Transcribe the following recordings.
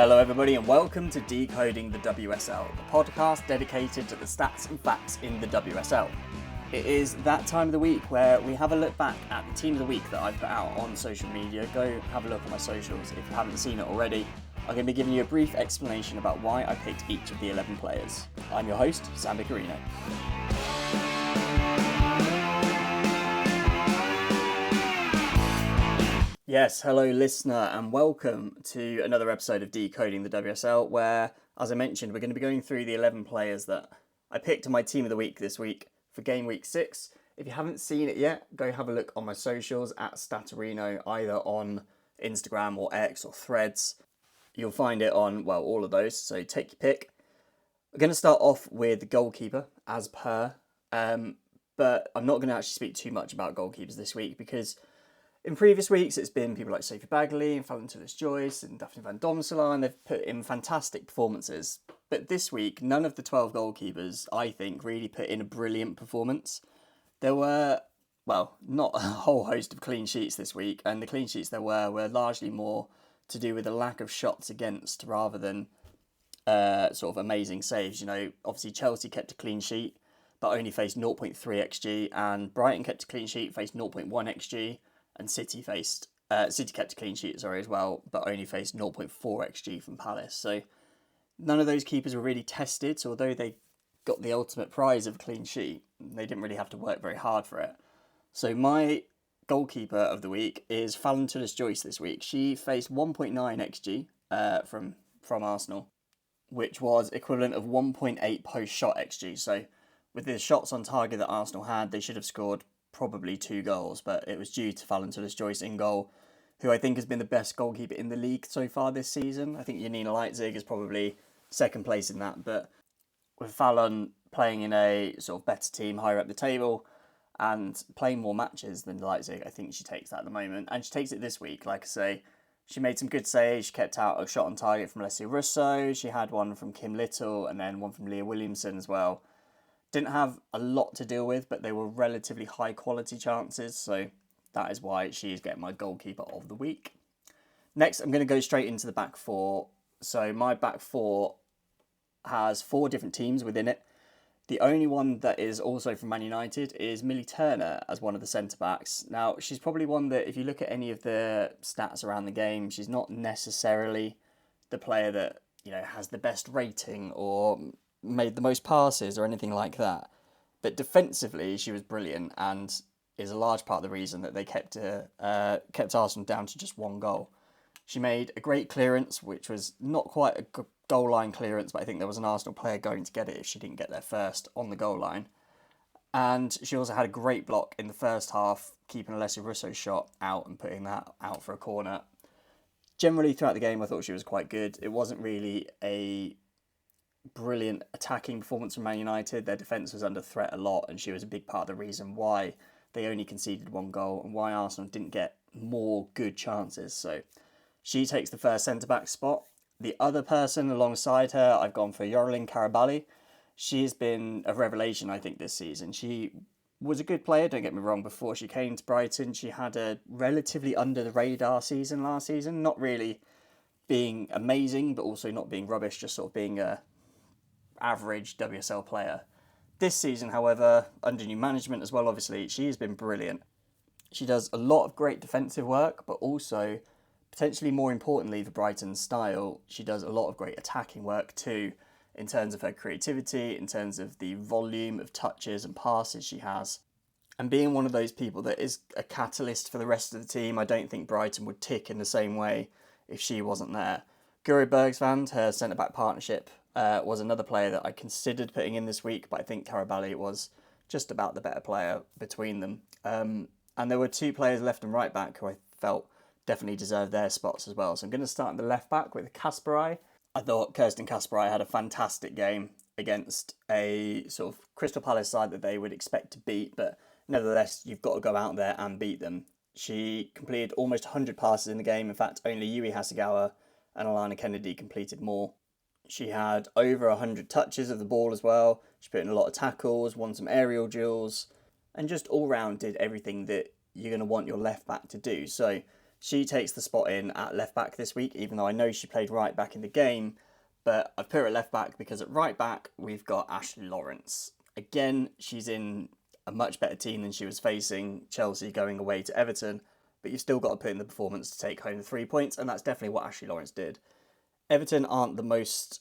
Hello everybody and welcome to Decoding the WSL, the podcast dedicated to the stats and facts in the WSL. It is that time of the week where we have a look back at the team of the week that I put out on social media. Go have a look at my socials if you haven't seen it already. I'm going to be giving you a brief explanation about why I picked each of the 11 players. I'm your host, Sam Biccarino. Yes, hello listener and welcome to another episode of Decoding the WSL where, as I mentioned, we're going to be going through the 11 players that I picked in my team of the week this week for game week 6. If you haven't seen it yet, go have a look on my socials at Stattorino, either on Instagram or X or Threads. You'll find it on, well, all of those, so take your pick. We're going to start off with the goalkeeper, as per, but I'm not going to actually speak too much about goalkeepers this week because in previous weeks, it's been people like Sophie Bagley and Fantasy Joyce and Daphne Van Domselaar, and they've put in fantastic performances. But this week, none of the 12 goalkeepers, I think, really put in a brilliant performance. There were, well, not a whole host of clean sheets this week, and the clean sheets there were largely more to do with a lack of shots against rather than sort of amazing saves. You know, obviously Chelsea kept a clean sheet, but only faced 0.3 xG, and Brighton kept a clean sheet, faced 0.1 xG. And City kept a clean sheet, as well, but only faced 0.4 xG from Palace. So none of those keepers were really tested. So although they got the ultimate prize of a clean sheet, they didn't really have to work very hard for it. So my goalkeeper of the week is Fantasy Joyce this week. She faced 1.9 xG from Arsenal, which was equivalent of 1.8 post-shot xG. So with the shots on target that Arsenal had, they should have scored probably 2 goals, but it was due to Fantasy Joyce in goal, who I think has been the best goalkeeper in the league so far this season. I think Janina Leitzig is probably second place in that, but with Fallon playing in a sort of better team higher up the table and playing more matches than Leitzig, I think she takes that at the moment, and she takes it this week. Like I say, she made some good saves. She kept out a shot on target from Leslie Russo. She had one from Kim Little and then one from Leah Williamson as well. Didn't have a lot to deal with, but they were relatively high quality chances, so that is why she is getting my goalkeeper of the week. Next, I'm going to go straight into the back four. So my back four has 4 different teams within it. The only one that is also from Man United is Millie Turner as one of the centre-backs. Now, she's probably one that, if you look at any of the stats around the game, she's not necessarily the player that, you know, has the best rating or made the most passes or anything like that. But defensively, she was brilliant and is a large part of the reason that they kept Arsenal down to just 1 goal. She made a great clearance, which was not quite a goal line clearance, but I think there was an Arsenal player going to get it if she didn't get there first on the goal line. And she also had a great block in the first half, keeping Alessia Russo's shot out and putting that out for a corner. Generally, throughout the game, I thought she was quite good. It wasn't really a brilliant attacking performance from Man United. Their defence was under threat a lot, and she was a big part of the reason why they only conceded 1 goal and why Arsenal didn't get more good chances. So she takes the first centre-back spot. The other person alongside her, I've gone for Yorlin Karabali. She has been a revelation, I think, this season. She was a good player, don't get me wrong. Before she came to Brighton, she had a relatively under-the-radar season last season, not really being amazing, but also not being rubbish, just sort of being a average WSL player. This season, however, under new management as well, obviously, she has been brilliant. She does a lot of great defensive work, but also, potentially more importantly for Brighton's style, she does a lot of great attacking work too, in terms of her creativity, in terms of the volume of touches and passes she has. And being one of those people that is a catalyst for the rest of the team, I don't think Brighton would tick in the same way if she wasn't there. Guro Bergsvand, her centre-back partnership, was another player that I considered putting in this week, but I think Karabali was just about the better player between them. And there were 2 players left and right back who I felt definitely deserved their spots as well. So I'm going to start at the left back with Kasparai. I thought Kirsten Kasparai had a fantastic game against a sort of Crystal Palace side that they would expect to beat, but nevertheless, you've got to go out there and beat them. She completed almost 100 passes in the game. In fact, only Yui Hasegawa and Alana Kennedy completed more. She had over 100 touches of the ball as well. She put in a lot of tackles, won some aerial duels, and just all round did everything that you're going to want your left back to do. So She takes the spot in at left back this week, even though I know she played right back in the game. But I've put her at left back because at right back, we've got Ashley Lawrence. Again, she's in a much better team than she was facing Chelsea going away to Everton. But you've still got to put in the performance to take home the 3 points, and that's definitely what Ashley Lawrence did. Everton aren't the most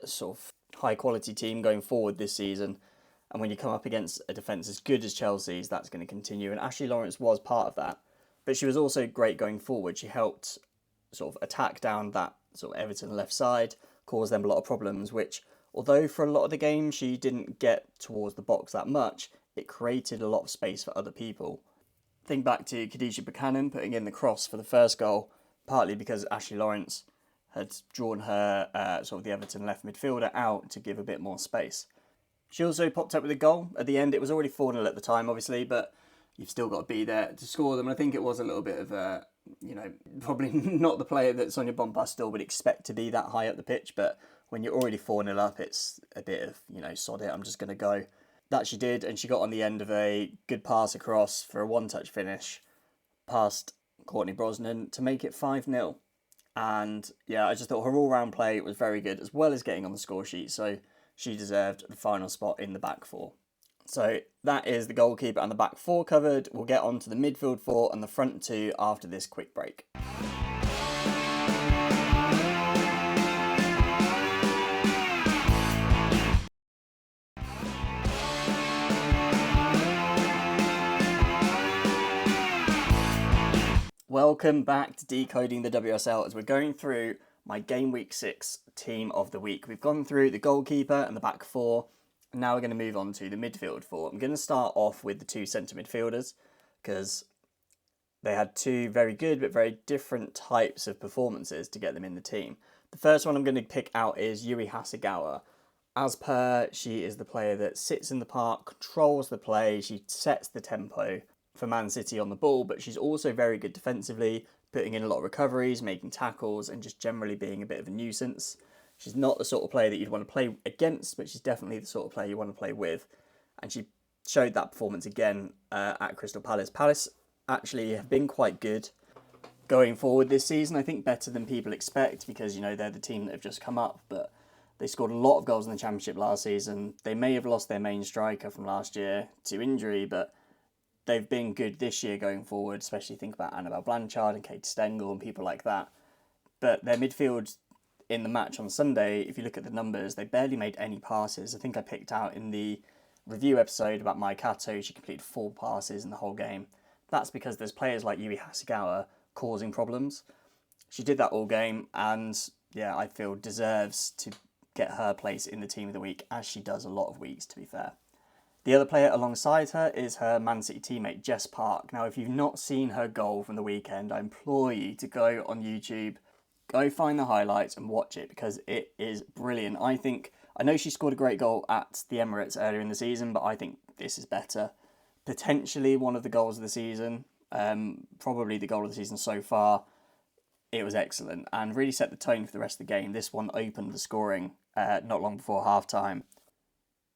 sort of high quality team going forward this season. And when you come up against a defence as good as Chelsea's, that's going to continue. And Ashley Lawrence was part of that. But she was also great going forward. She helped sort of attack down that sort of Everton left side, caused them a lot of problems, which, although for a lot of the game she didn't get towards the box that much, it created a lot of space for other people. Think back to Khadija Buchanan putting in the cross for the first goal, partly because Ashley Lawrence had drawn her sort of the Everton left midfielder out to give a bit more space. She also popped up with a goal at the end. It was already 4-0 at the time, obviously, but you've still got to be there to score them. And I think it was a little bit of a, probably not the player that Sonia Bombas still would expect to be that high up the pitch. But when you're already 4-0 up, it's a bit of, sod it, I'm just going to go. That she did, and she got on the end of a good pass across for a one-touch finish past Courtney Brosnan to make it 5-0. And yeah, I just thought her all-round play was very good, as well as getting on the score sheet. So she deserved the final spot in the back four. So that is the goalkeeper and the back four covered. We'll get on to the midfield four and the front two after this quick break. Welcome back to Decoding the WSL as we're going through my Game Week 6 Team of the Week. We've gone through the goalkeeper and the back four. And now we're going to move on to the midfield four. I'm going to start off with the two centre midfielders because they had two very good but very different types of performances to get them in the team. The first one I'm going to pick out is Yui Hasegawa. As per, she is the player that sits in the park, controls the play, she sets the tempo for Man City on the ball, but she's also very good defensively, putting in a lot of recoveries, making tackles, and just generally being a bit of a nuisance. She's not the sort of player that you'd want to play against, but she's definitely the sort of player you want to play with. And she showed that performance again at Crystal Palace. Palace actually have been quite good going forward this season. I think better than people expect because, they're the team that have just come up, but they scored a lot of goals in the Championship last season. They may have lost their main striker from last year to injury, but they've been good this year going forward, especially think about Annabelle Blanchard and Kate Stengel and people like that. But their midfield in the match on Sunday, if you look at the numbers, they barely made any passes. I think I picked out in the review episode about Mai Kato, she completed 4 passes in the whole game. That's because there's players like Yui Hasegawa causing problems. She did that all game and, yeah, I feel deserves to get her place in the Team of the Week, as she does a lot of weeks, to be fair. The other player alongside her is her Man City teammate, Jess Park. Now, if you've not seen her goal from the weekend, I implore you to go on YouTube, go find the highlights and watch it because it is brilliant. I know she scored a great goal at the Emirates earlier in the season, but I think this is better. Potentially one of the goals of the season, probably the goal of the season so far. It was excellent and really set the tone for the rest of the game. This one opened the scoring not long before half-time.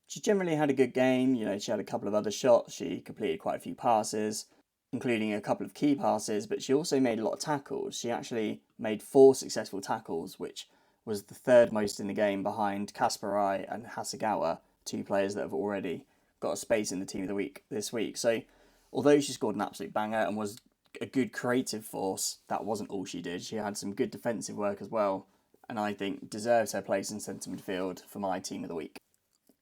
She generally had a good game. She had a couple of other shots. She completed quite a few passes, including a couple of key passes, but she also made a lot of tackles. She actually made 4 successful tackles, which was the third most in the game behind Kasparai and Hasegawa, 2 players that have already got a space in the Team of the Week this week. So although she scored an absolute banger and was a good creative force, that wasn't all she did. She had some good defensive work as well, and I think deserves her place in centre midfield for my Team of the Week.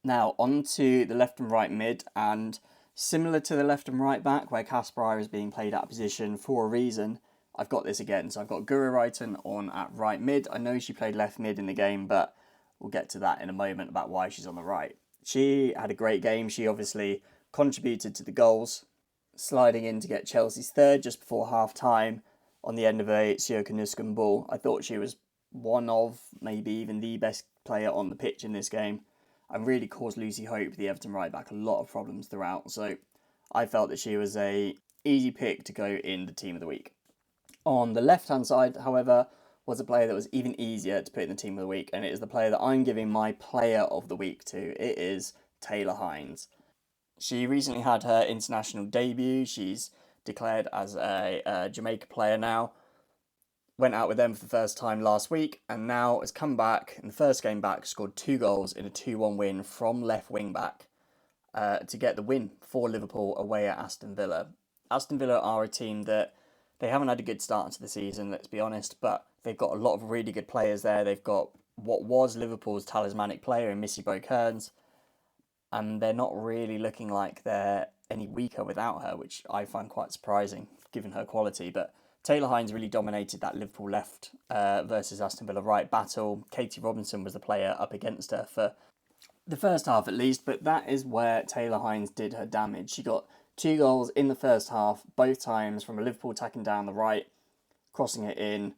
Now, on to the left and right mid, and similar to the left and right back, where Kasparai is being played out of position for a reason, I've got this again. So I've got Guro Reiten on at right mid. I know she played left mid in the game, but we'll get to that in a moment about why she's on the right. She had a great game. She obviously contributed to the goals, sliding in to get Chelsea's third just before half-time on the end of a Sioka Nuskum ball. I thought she was one of, maybe even the best player on the pitch in this game, and really caused Lucy Hope, the Everton right back, a lot of problems throughout. So I felt that she was a easy pick to go in the Team of the Week. On the left-hand side, however, was a player that was even easier to put in the Team of the Week, and it is the player that I'm giving my Player of the Week to. It is Taylor Hines. She recently had her international debut. She's declared as a Jamaica player now. Went out with them for the first time last week and now has come back in the first game back, scored 2 goals in a 2-1 win from left wing back to get the win for Liverpool away at Aston Villa. Aston Villa are a team that they haven't had a good start to the season, let's be honest, but they've got a lot of really good players there. They've got what was Liverpool's talismanic player in Missy Kearns, and they're not really looking like they're any weaker without her, which I find quite surprising given her quality. But Taylor Hines really dominated that Liverpool left versus Aston Villa right battle. Katie Robinson was the player up against her for the first half at least, but that is where Taylor Hines did her damage. She got 2 goals in the first half, both times from a Liverpool attacking down the right, crossing it in.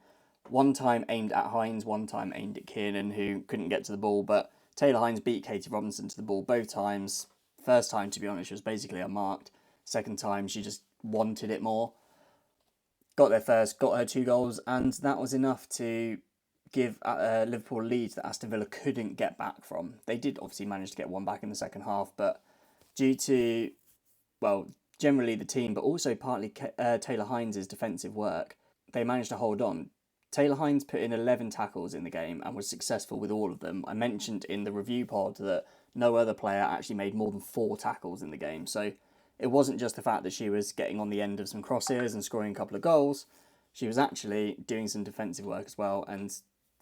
One time aimed at Hines, one time aimed at Kiernan, who couldn't get to the ball, but Taylor Hines beat Katie Robinson to the ball both times. First time, to be honest, she was basically unmarked. Second time, she just wanted it more. Got there first, got her 2 goals, and that was enough to give Liverpool a lead that Aston Villa couldn't get back from. They did obviously manage to get one back in the second half, but due to, well, generally the team, but also partly Taylor Hines' defensive work, they managed to hold on. Taylor Hines put in 11 tackles in the game and was successful with all of them. I mentioned in the review pod that no other player actually made more than 4 tackles in the game, so it wasn't just the fact that she was getting on the end of some crosses and scoring a couple of goals. She was actually doing some defensive work as well and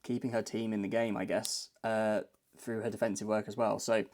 keeping her team in the game, I guess, through her defensive work as well. So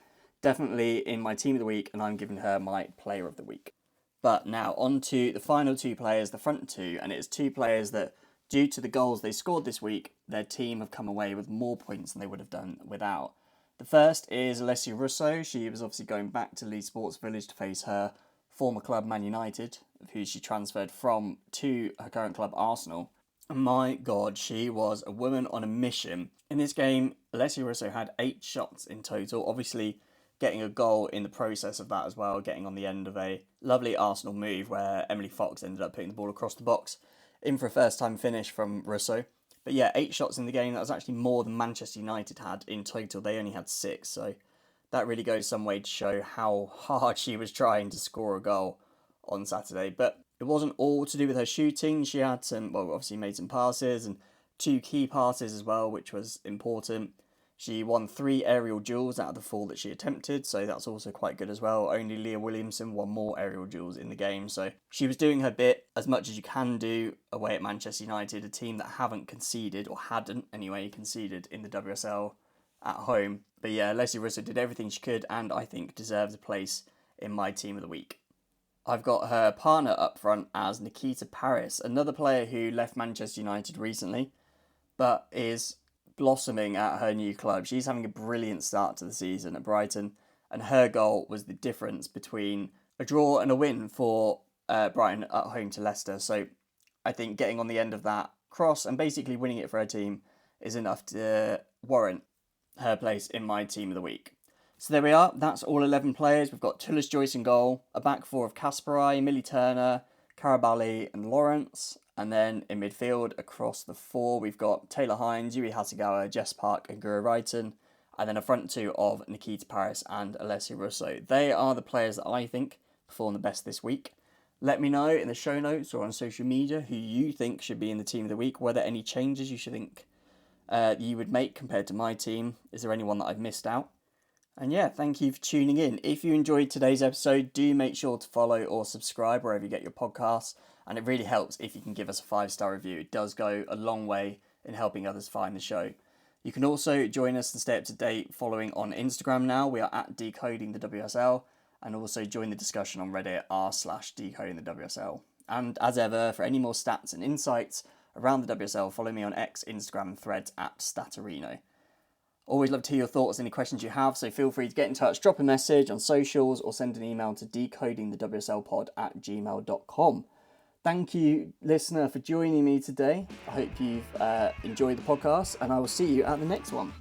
definitely in my team of the week, and I'm giving her my player of the week. But now on to the final 2 players, the front 2, and it's 2 players that, due to the goals they scored this week, their team have come away with more points than they would have done without. The first is Alessia Russo. She was obviously going back to Leeds Sports Village to face her former club Man United, who she transferred from to her current club Arsenal. My God, she was a woman on a mission. In this game, Alessia Russo had 8 shots in total, obviously getting a goal in the process of that as well, getting on the end of a lovely Arsenal move where Emily Fox ended up putting the ball across the box in for a first-time finish from Russo. But yeah, 8 shots in the game, that was actually more than Manchester United had in total. They only had 6, so that really goes some way to show how hard she was trying to score a goal on Saturday. But it wasn't all to do with her shooting. She had some, well, obviously made some passes and 2 key passes as well, which was important. She won 3 aerial duels out of the 4 that she attempted, so that's also quite good as well. Only Leah Williamson won more aerial duels in the game, so she was doing her bit as much as you can do away at Manchester United, a team that haven't conceded, or hadn't anyway, conceded in the WSL at home. But yeah, Alessia Russo did everything she could, and I think deserves a place in my team of the week. I've got her partner up front as Nikita Paris, another player who left Manchester United recently, but is blossoming at her new club. She's having a brilliant start to the season at Brighton, and her goal was the difference between a draw and a win for Brighton at home to Leicester. So I think getting on the end of that cross and basically winning it for her team is enough to warrant her place in my team of the week. So there we are, that's all 11 players. We've got Tullis Joyce in goal, a back 4 of Kasparai, Millie Turner, Karabali and Lawrence. And then in midfield, across the 4, we've got Taylor Hines, Yui Hasegawa, Jess Park and Guro Reiten. And then a front 2 of Nikita Paris and Alessia Russo. They are the players that I think perform the best this week. Let me know in the show notes or on social media who you think should be in the team of the week. Were there any changes you should think you would make compared to my team? Is there anyone that I've missed out? And yeah, thank you for tuning in. If you enjoyed today's episode, do make sure to follow or subscribe wherever you get your podcasts. And it really helps if you can give us a 5-star review. It does go a long way in helping others find the show. You can also join us and stay up to date following on Instagram now. We are at Decoding the WSL. And also join the discussion on Reddit r/Decoding the WSL. And as ever, for any more stats and insights around the WSL, follow me on X, Instagram and Threads at Stattorino. Always love to hear your thoughts, any questions you have, so feel free to get in touch, drop a message on socials or send an email to decodingthewslpod@gmail.com. Thank you, listener, for joining me today. I hope you've enjoyed the podcast, and I will see you at the next one.